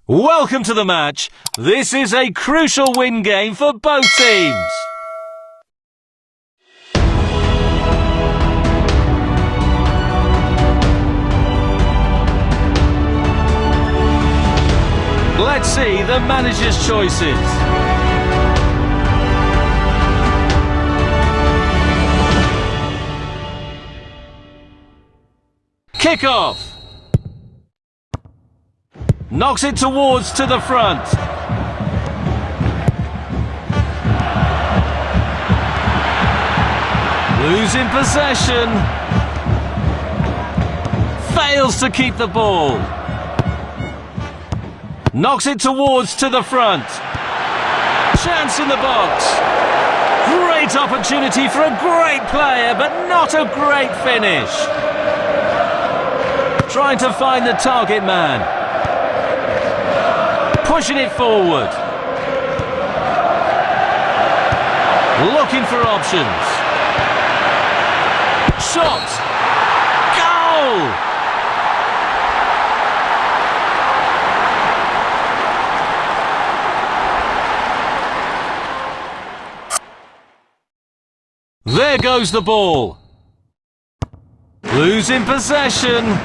Welcome to the match. This is a crucial win game for both teams. Let's see the manager's choices. Kick-off. Knocks it towards to the front. Losing possession. Fails to keep the ball. Knocks it towards to the front. Chance in the box. Great opportunity for a great player, but not a great finish. Trying to find the target man. Pushing it forward. Looking for options. Shot. Goal! There goes the ball. Losing possession.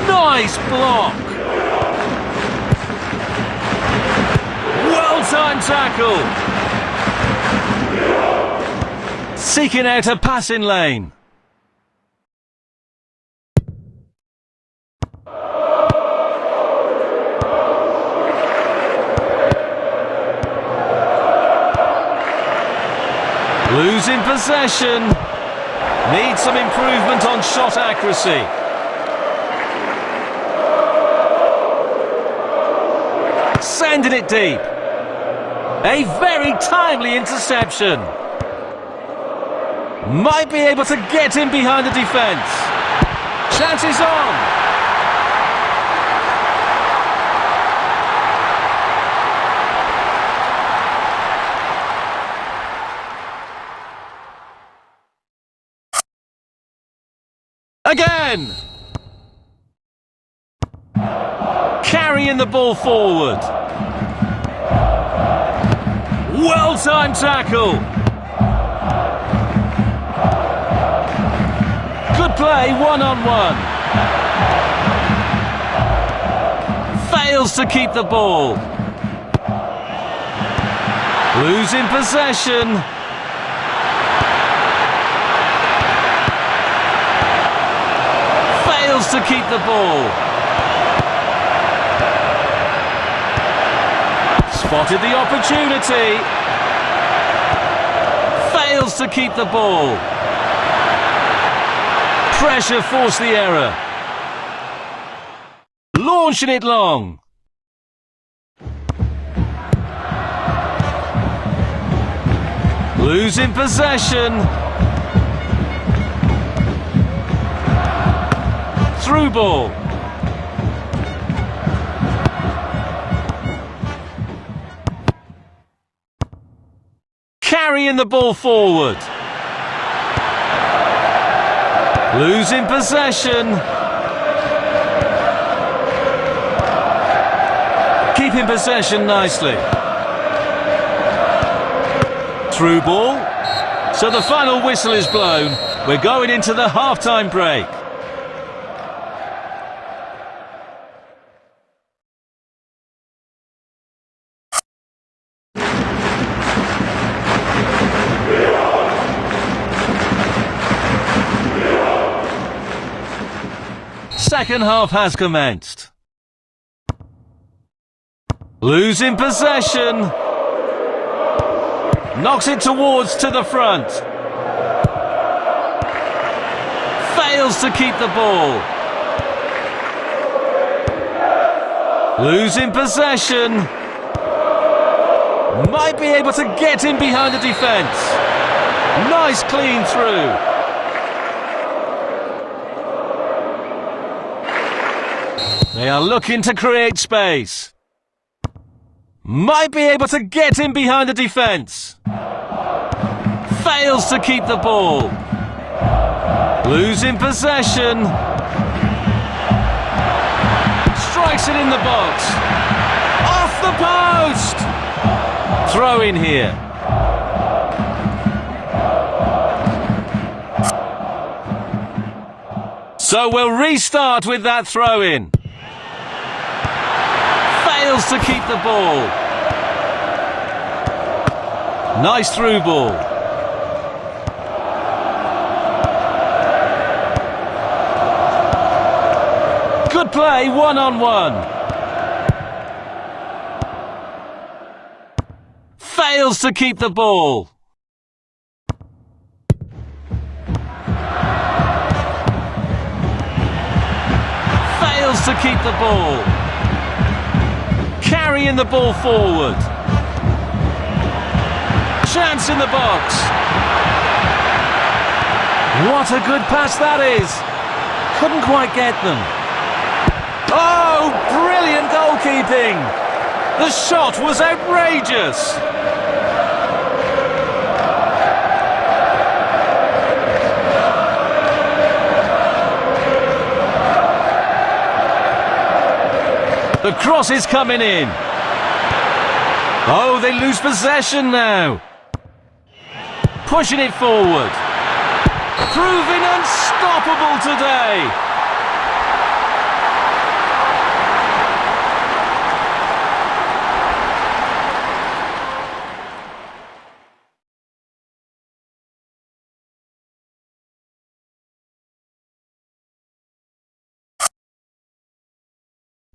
Nice block. Well-timed tackle. Seeking out a passing lane. Losing possession. Needs some improvement on shot accuracy. Sending it deep. A very timely interception. Might be able to get in behind the defence. Chance is on. Again! Carrying the ball forward. Well-timed tackle. Good play, one-on-one. Fails to keep the ball. Losing possession. Fails to keep the ball. Spotted the opportunity. Fails to keep the ball. Pressure forced the error. Launching it long. Losing possession. Through ball. Carrying the ball forward. Losing possession. Keeping possession nicely. Through ball. So the final whistle is blown. We're going into the half-time break. Second half has commenced. Losing possession. Knocks it towards to the front. Fails to keep the ball. Losing possession. Might be able to get in behind the defence. Nice clean through. They are looking to create space. Might be able to get in behind the defence. Fails to keep the ball. Losing possession. Strikes it in the box. Off the post! Throw in here. So we'll restart with that throw in. Fails to keep the ball. Nice through ball. Good play, one-on-one. Fails to keep the ball. Fails to keep the ball. Carrying the ball forward. Chance in the box. What a good pass that is. Couldn't quite get them. Oh, brilliant goalkeeping. The shot was outrageous. The cross is coming in. Oh, they lose possession now. Pushing it forward. Proving unstoppable today.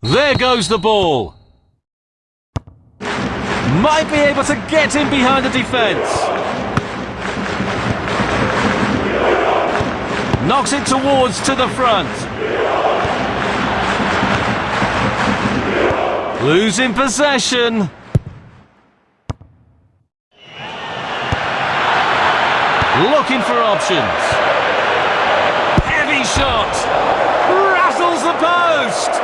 There goes the ball. Might be able to get in behind the defence. Knocks it towards to the front. Losing possession. Looking for options. Heavy shot. Rattles the post.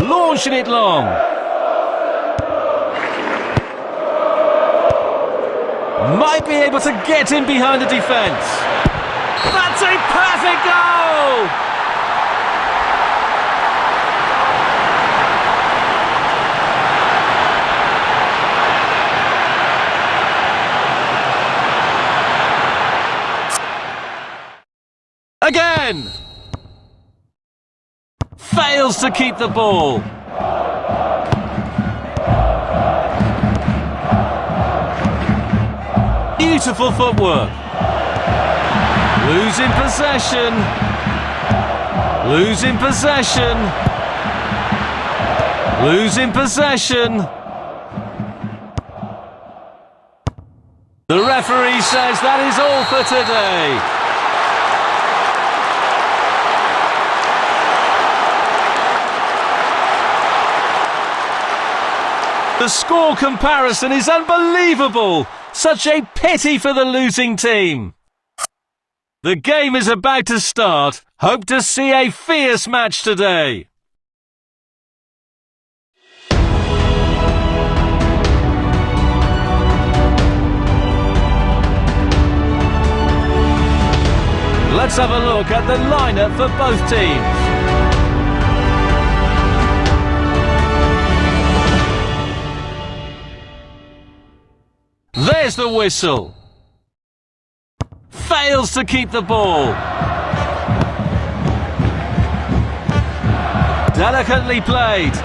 Launching it long. Might be able to get in behind the defence. That's a perfect goal! Again! Fails to keep the ball. Beautiful footwork. Losing possession. Losing possession. Losing possession. The referee says that is all for today. The score comparison is unbelievable. Such a pity for the losing team. The game is about to start. Hope to see a fierce match today. Let's have a look at the lineup for both teams. There's the whistle. Fails to keep the ball. Delicately played.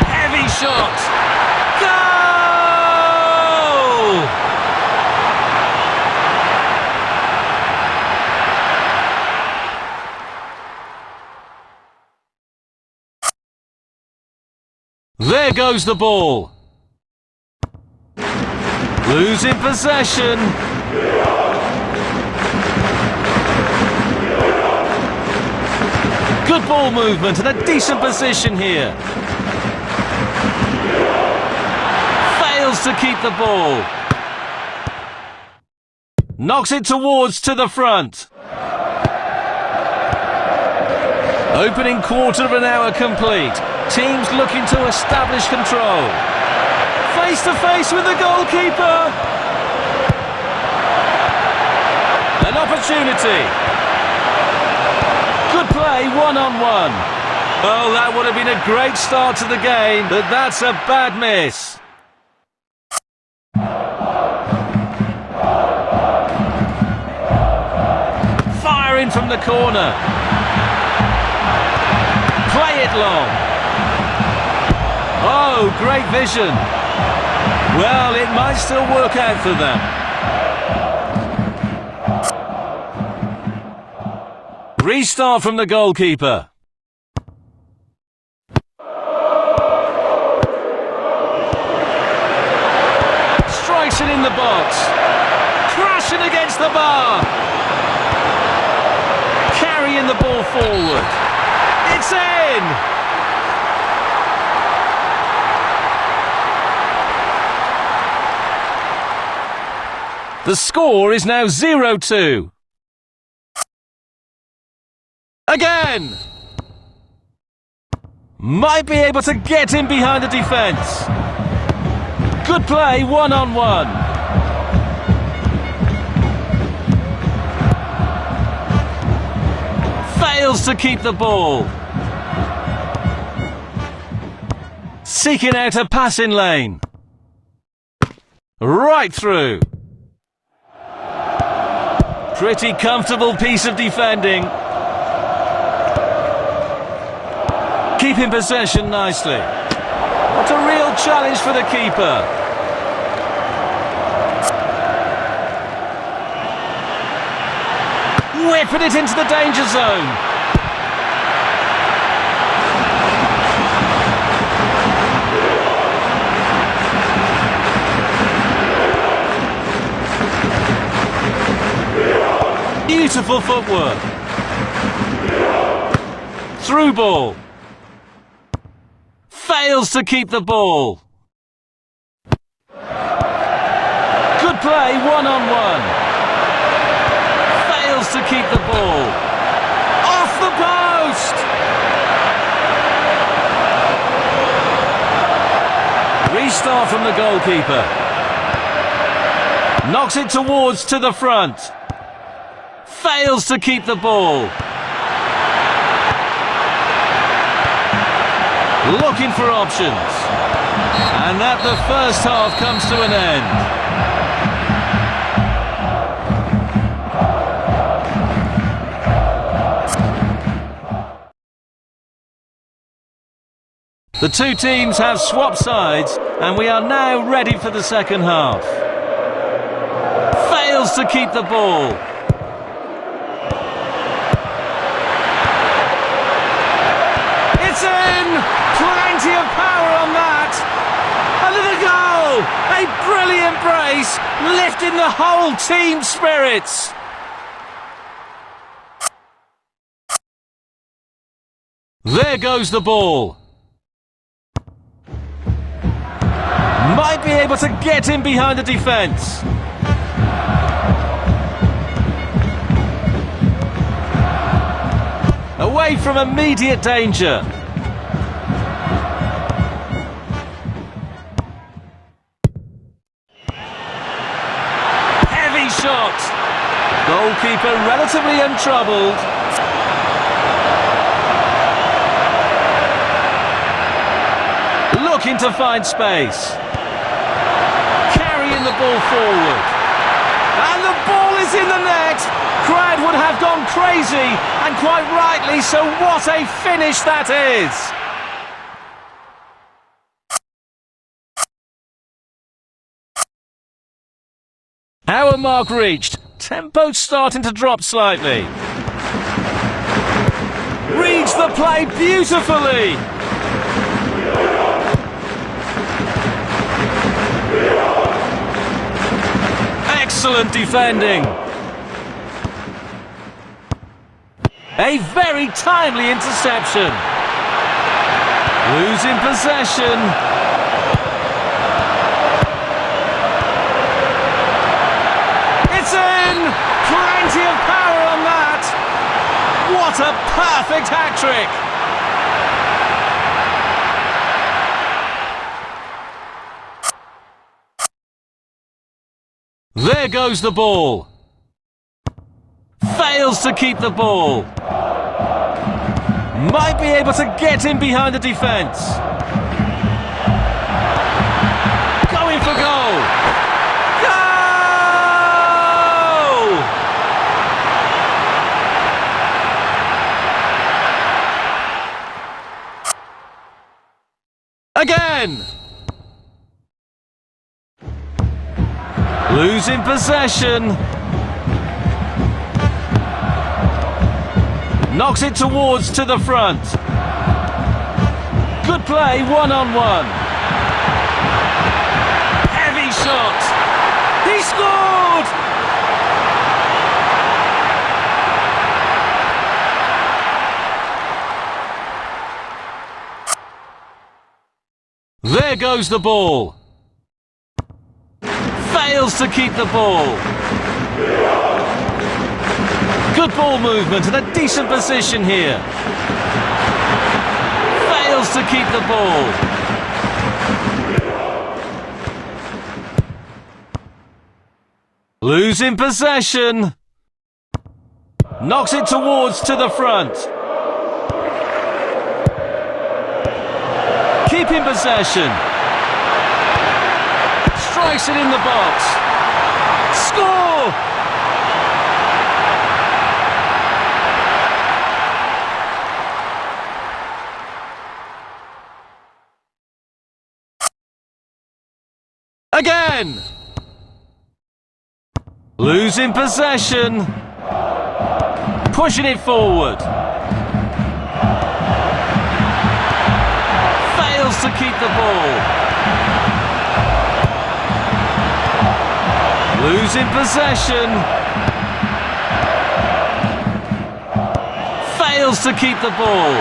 Heavy shot. Goal! There goes the ball. Losing possession. Good ball movement and a decent position here. Fails to keep the ball. Knocks it towards to the front. Opening quarter of an hour complete. Teams looking to establish control. Face to face with the goalkeeper. An opportunity. play one-on-one. Oh, that would have been a great start to the game, but that's a bad miss. Firing from the corner. Play it long. Oh, great vision. Well, it might still work out for them. Restart from the goalkeeper. Strikes it in the box. Crashing against the bar. Carrying the ball forward. It's in! The score is now 0-2. Again! Might be able to get in behind the defence. Good play, one-on-one. Fails to keep the ball. Seeking out a passing lane. Right through. Pretty comfortable piece of defending. Keeping possession nicely. What a real challenge for the keeper. Whipping it into the danger zone. Beautiful footwork. Through ball. Fails to keep the ball. Good play, one-on-one. Fails to keep the ball. Off the post! Restart from the goalkeeper. Knocks it towards to the front. Fails to keep the ball. Looking for options. And that the first half comes to an end. The two teams have swapped sides, and we are now ready for the second half. Fails to keep the ball. It's in! Plenty of power on that! Another goal! A brilliant brace, lifting the whole team's spirits! There goes the ball. Might be able to get in behind the defence. Away from immediate danger. Heavy shot. Goalkeeper relatively untroubled. Looking to find space. Carrying the ball forward. And the ball is in the net. Crowd would have gone crazy, and quite rightly, so what a finish that is. Hour mark reached. Tempo starting to drop slightly. Reads the play beautifully. Excellent defending. A very timely interception. Losing possession. It's in! Plenty of power on that. What a perfect hat-trick. There goes the ball. Fails to keep the ball. Might be able to get in behind the defence. Going for goal. Goal! Again! Losing possession. Knocks it towards to the front. Good play, one-on-one. Heavy shot. He scored! There goes the ball. Fails to keep the ball. Good ball movement and a decent position here. Fails to keep the ball. Losing possession. Knocks it towards to the front. Keeping possession. Strikes it in the box. Score! Again! Losing possession. Pushing it forward. Fails to keep the ball. Losing possession. Fails to keep the ball.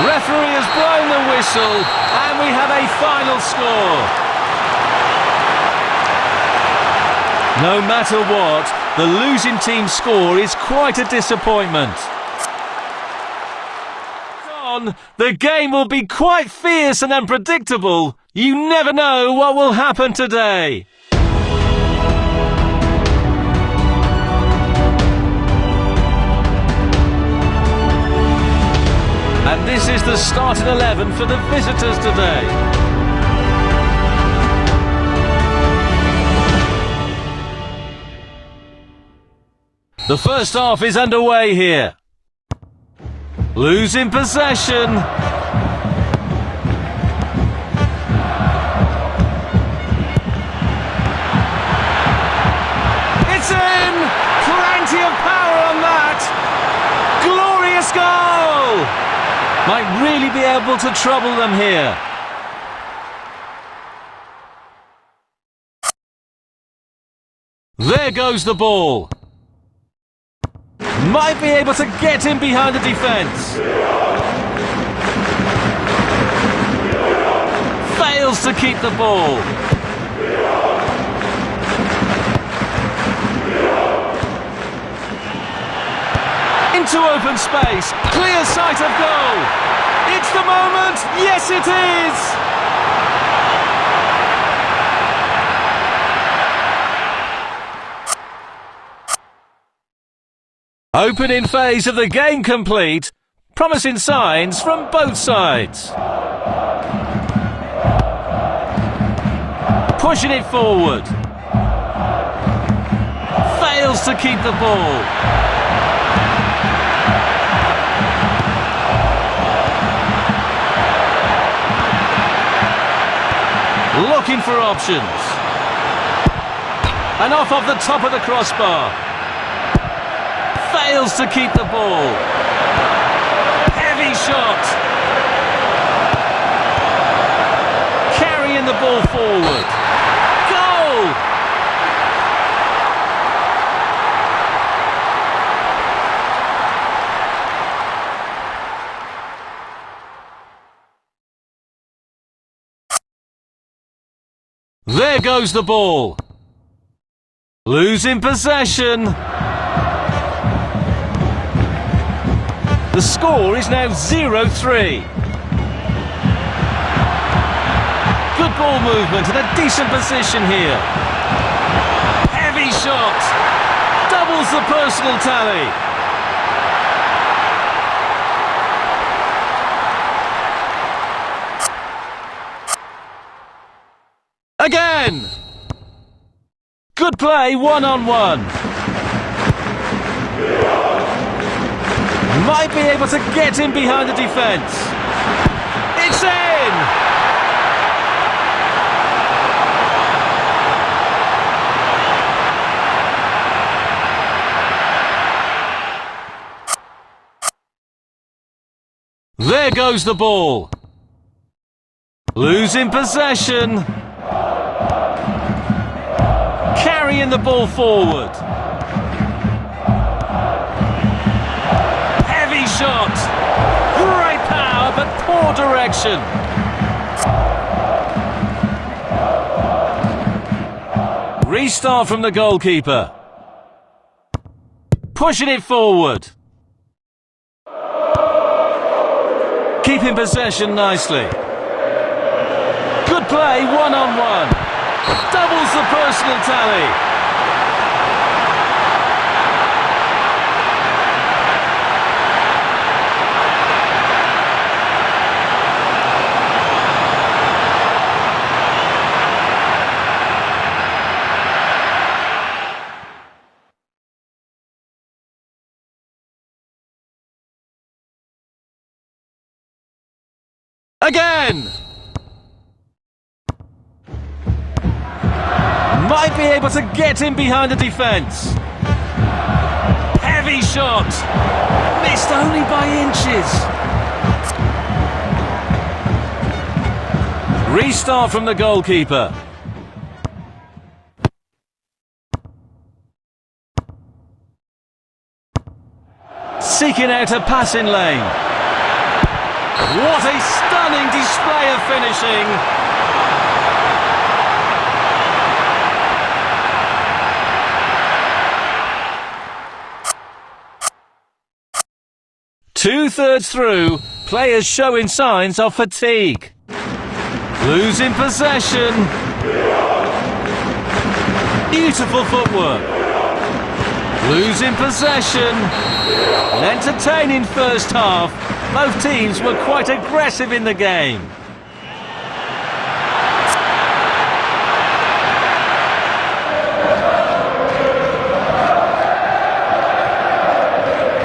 Referee has blown the whistle and we have a final score. No matter what, the losing team's score is quite a disappointment. The game will be quite fierce and unpredictable. You never know what will happen today. And this is the starting 11 for the visitors today. The first half is underway here. Losing possession. It's in! Plenty of power on that! Glorious goal! Might really be able to trouble them here. There goes the ball. Might be able to get in behind the defence. Fails to keep the ball. Into open space. Clear sight of goal. It's the moment. Yes, it is. Opening phase of the game complete. Promising signs from both sides. Pushing it forward. Fails to keep the ball. Looking for options. And off the top of the crossbar. Fails to keep the ball. Heavy shot. Carrying the ball forward. Goal! There goes the ball. Losing possession. The score is now 0-3. Good ball movement and a decent position here. Heavy shot. Doubles the personal tally. Good play, one-on-one. Might be able to get in behind the defence. It's in! There goes the ball. Losing possession. Carrying the ball forward. Heavy shot. Great power, but poor direction. Restart from the goalkeeper. Pushing it forward. Keeping possession nicely. Good play, one-on-one. Doubles the personal tally. Again! Might be able to get in behind the defence. Heavy shot. Missed only by inches. Restart from the goalkeeper. Seeking out a passing lane. What a stunning display of finishing! Two-thirds through, players showing signs of fatigue. Losing possession. Beautiful footwork. Losing possession. An entertaining first half. Both teams were quite aggressive in the game.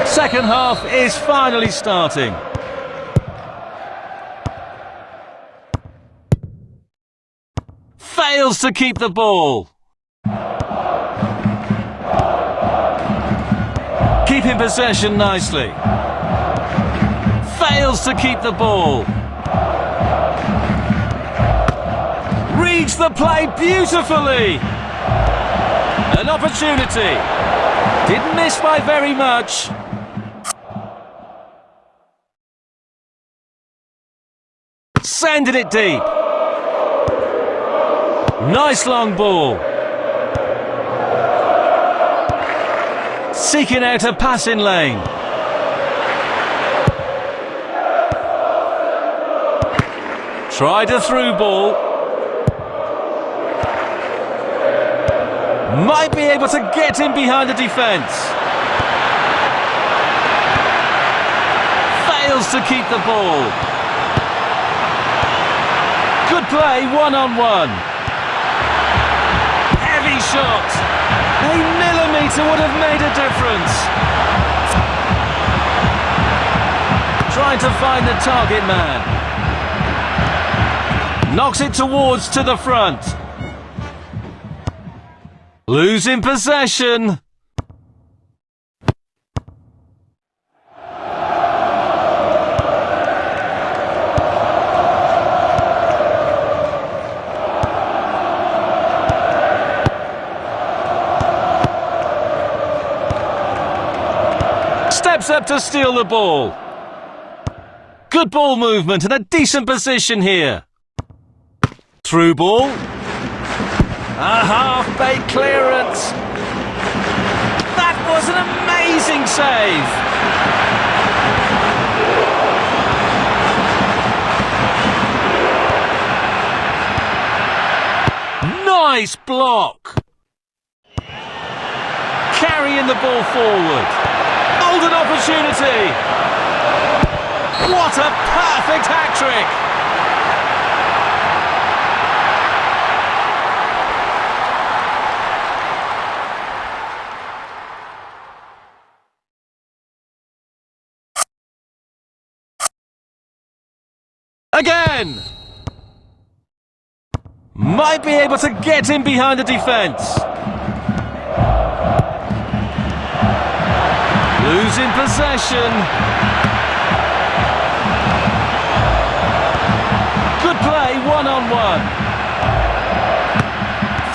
Second half is finally starting. Fails to keep the ball. Keeping possession nicely. Fails to keep the ball. Reads the play beautifully. An opportunity. Didn't miss by very much. Sending it deep. Nice long ball. Seeking out a passing lane. Tried a through ball. Might be able to get in behind the defence. Fails to keep the ball. Good play, one-on-one. Heavy shot. A millimetre would have made a difference. Trying to find the target man. Knocks it towards to the front. Losing possession. Steps up to steal the ball. Good ball movement and a decent position here. Through ball. A half-baked clearance. That was an amazing save. Nice block. Carrying the ball forward. Golden opportunity. What a perfect hat-trick. Again! Might be able to get in behind the defence. Losing possession. Good play, one-on-one.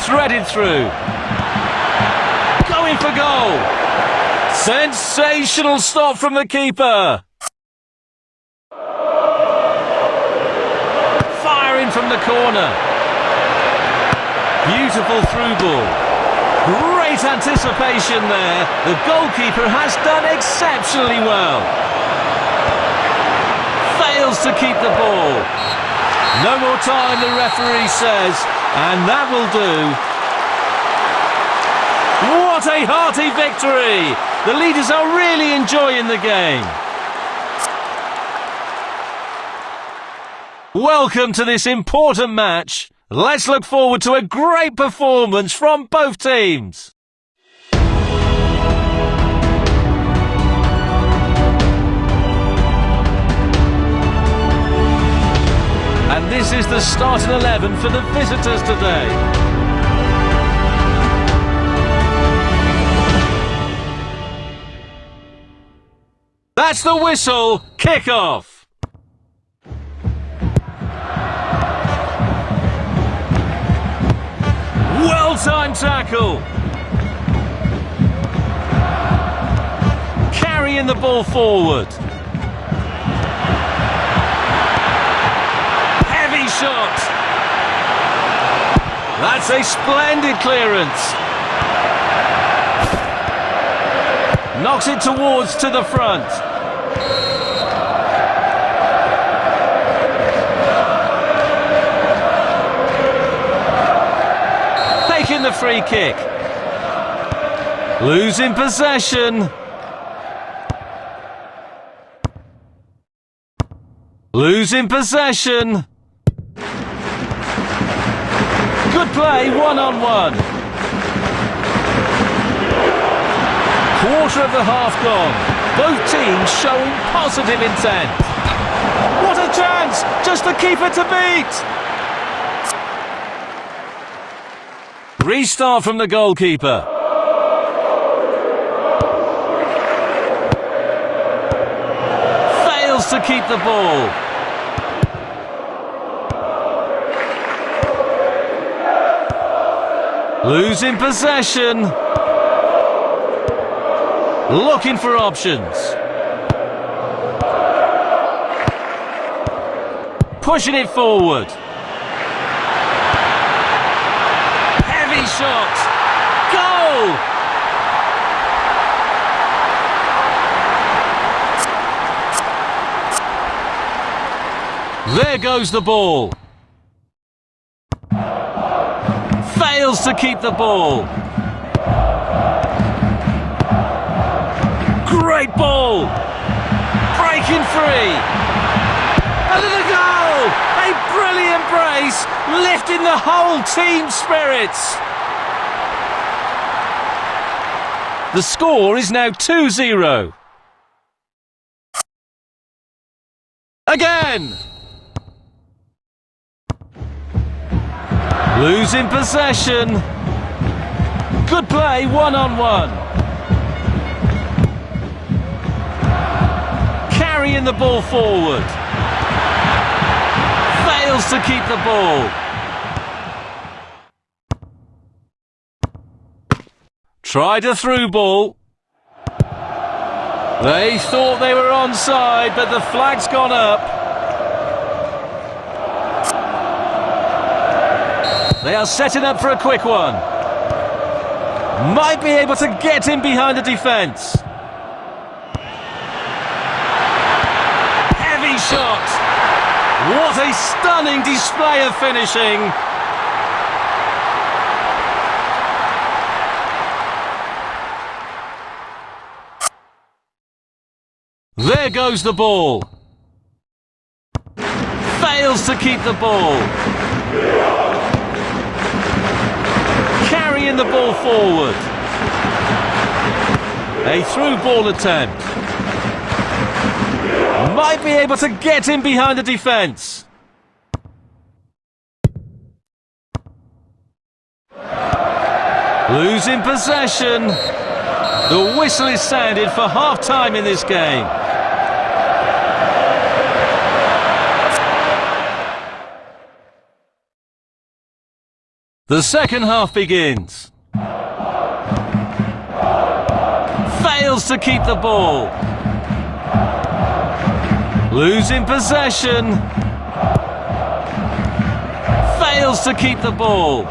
Threaded through. Going for goal. Sensational stop from the keeper. Firing from the corner. Beautiful through ball. Great anticipation there. The goalkeeper has done exceptionally well. Fails to keep the ball. No more time, the referee says, and that will do. What a hearty victory! The leaders are really enjoying the game. Welcome to this important match. Let's look forward to a great performance from both teams. And this is the starting 11 for the visitors today. That's the whistle. Kick-off. Well-timed tackle. Carrying the ball forward. Heavy shot. That's a splendid clearance. Knocks it towards to the front. Taking the free kick. Losing possession. Losing possession. Good play, one-on-one. Quarter of the half gone. Both teams showing positive intent. What a chance! Just the keeper to beat! Restart from the goalkeeper. Fails to keep the ball. Losing possession. Looking for options. Pushing it forward. Heavy shot. Goal! There goes the ball. Fails to keep the ball. Great ball! Breaking free! And the goal! A brilliant brace, lifting the whole team's spirits! The score is now 2-0. Again! Losing possession. Good play, one-on-one. Carrying the ball forward. Fails to keep the ball. Tried a through ball. They thought they were onside, but the flag's gone up. They are setting up for a quick one. Might be able to get in behind the defence. Heavy shot. What a stunning display of finishing. There goes the ball. Fails to keep the ball. Carrying the ball forward. A through ball attempt. Might be able to get in behind the defence. Losing possession. The whistle is sounded for half-time in this game. The second half begins. Fails to keep the ball. Losing possession. Fails to keep the ball.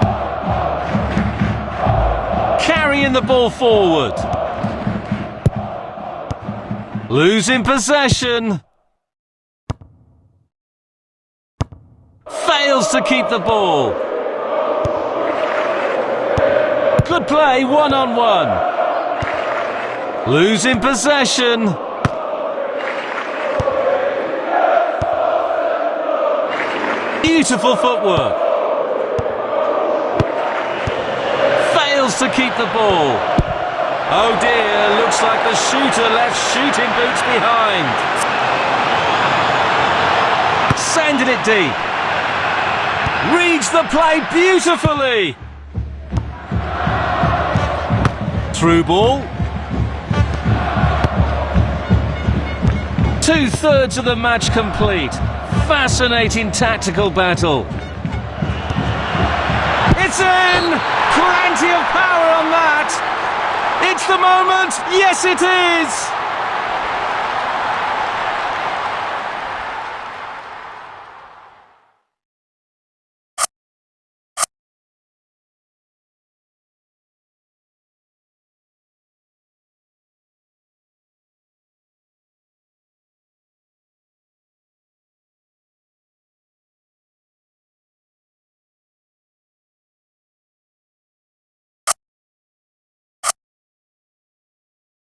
Carrying the ball forward. Losing possession. Fails to keep the ball. Good play, one-on-one. Losing possession. Beautiful footwork. Fails to keep the ball. Oh dear, looks like the shooter left shooting boots behind. Sending it deep. Reads the play beautifully. Through ball. 2/3 of the match complete. Fascinating tactical battle. It's in! Plenty of power on that! It's the moment! Yes, it is!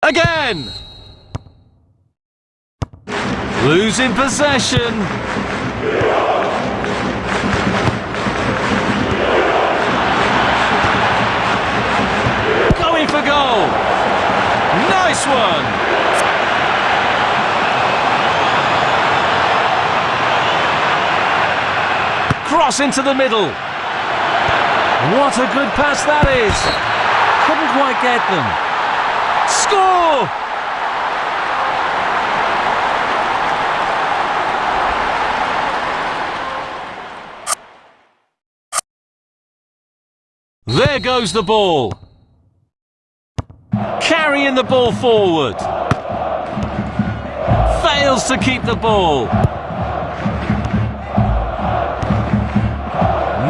Again! Losing possession. Going for goal. Nice one. Cross into the middle. What a good pass that is. Couldn't quite get them. Score! There goes the ball. Carrying the ball forward. Fails to keep the ball.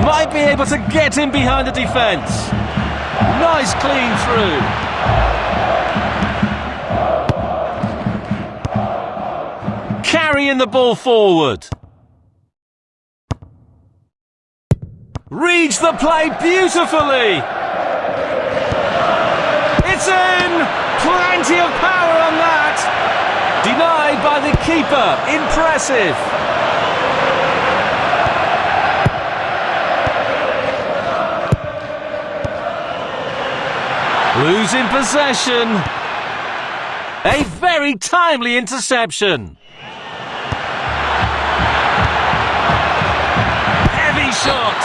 Might be able to get in behind the defence. Nice clean through. Carrying the ball forward. Reads the play beautifully. It's in! Plenty of power on that. Denied by the keeper. Impressive. Losing possession. A very timely interception. Heavy shot.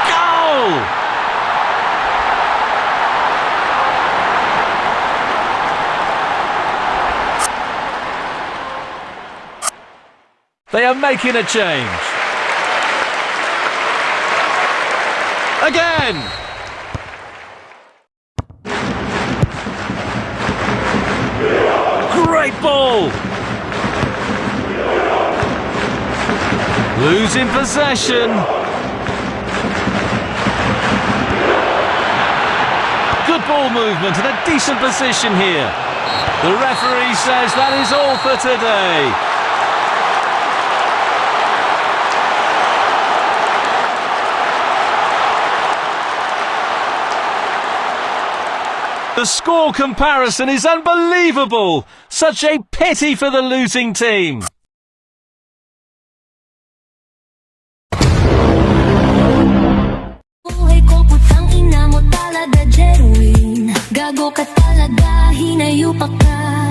Goal! They are making a change. Again! Great ball! Losing possession. Good ball movement and a decent position here. The referee says that is all for today. The score comparison is unbelievable. Such a pity for the losing team. Buhay ko putang ina mo talaga genuine. Gago ka talaga, hinayo pa ka.